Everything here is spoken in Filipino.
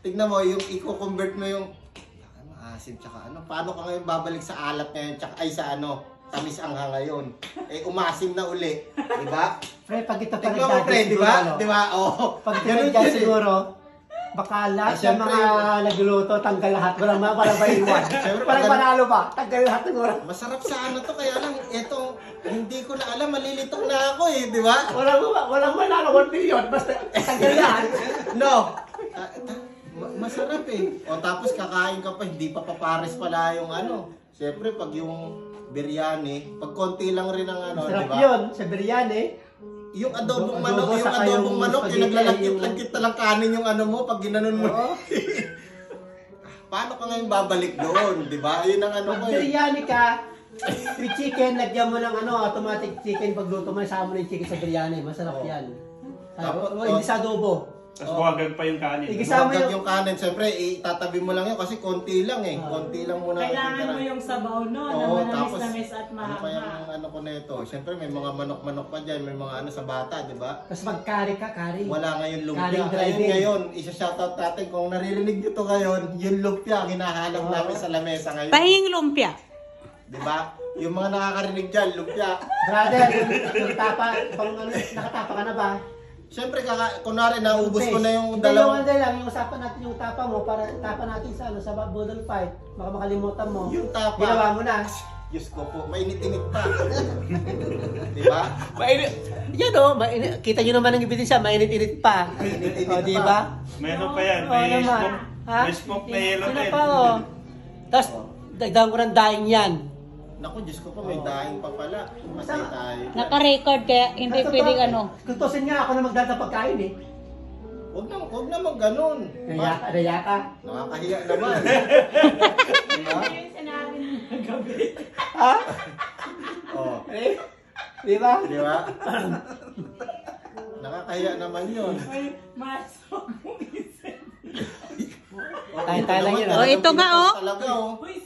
Tignan mo, yung i-convert mo yung maasim tsaka ano. Paano ka ngayon babalik sa alat ngayon tsaka ay sa ano, tamis ang ngayon. Eh umasim na uli, di ba? Pre, pag ito pa Tignan mo pre, di ba? Di ba? Oh. Pag ito nagdadya siguro, baka lahat ng mga nagluluto, tanggal lahat. Walang maiwan. Walang manalo ba? Tanggal lahat ng oras. Masarap sa ano to, kaya lang ito, hindi ko na alam, malilito na ako eh, di ba? Walang manalo, 1 billion. Basta tanggal lahat. No. Masarap eh. O tapos kakain ka pa, hindi pa papares pala yung ano. Siyempre pag yung biryani, pag konti lang rin ang ano, di Sarap ba? yun, sa biryani. Yung adobong manok, yung naglalagkit-lagkit na lang kanin yung ano mo pag ginanon mo. Paano ka ngayon babalik doon, di ba? Yun ang ano ko Pag eh. biryani ka, with chicken, lagyan mo ng ano, automatic chicken. Pagluto mo, isama mo ng chicken sa biryani. Masarap yan. Hindi sa adobo. Tapos buwagag pa yung kanin. Buwagag yung kanin, siyempre itatabi mo lang yun kasi konti lang eh. Konti lang muna. Kailangan mo yung sabaw no, Oo, na tapos manamis at ano pa yung mahaba. ano ko na ito? Siyempre may mga manok-manok pa dyan, may mga ano sa bata, di ba? Tapos mag-curry ka, curry. Wala ngayon lumpia. Curry driving. Ngayon, isa-shoutout natin kung naririnig nyo to ngayon, yung lumpia, hinahanap namin sa lamesa ngayon. Pahing lumpia. Di ba? Yung mga nakakarinig dyan, lumpia. Brother, yung tapa, pang ano, nakatapa ka na ba? Siyempre, kunwari naubos ko na yung Hindi, dalawang... Yung lang, yung usapan natin yung tapa mo, para tapa natin sa ano, sa Budol Fight. Baka makalimutan mo. Yung tapa. Ginawa mo na. Diyos ko po, mainit-init pa. Di ba? Mainit. Yan o, kita nyo naman ang ebidensya, mainit-init pa. Mainit-init O, di pa. ba? Meron pa yan. Oo May naman. smoke, Ha? may smoke na yellow Sino din. pa o? Tapos, dagdagan ko ng daing yan. Naku, Diyos ko po, may daing pa pala. Masay tayo. Naka-record kaya hindi Basta pwedeng to, ano. Tutusin nga ako na magdala ng pagkain eh. Huwag naman ganun. Naya ka. Nakakahiya naman. Diba? Yung sinabi ng gabi. Ha? Oh, Eh? Di ba? di ba? Nakakahiya naman yun. Ay, masok mo isa. Tayo lang yun. Oh, ito nga, oh. Talaga oh. Uy,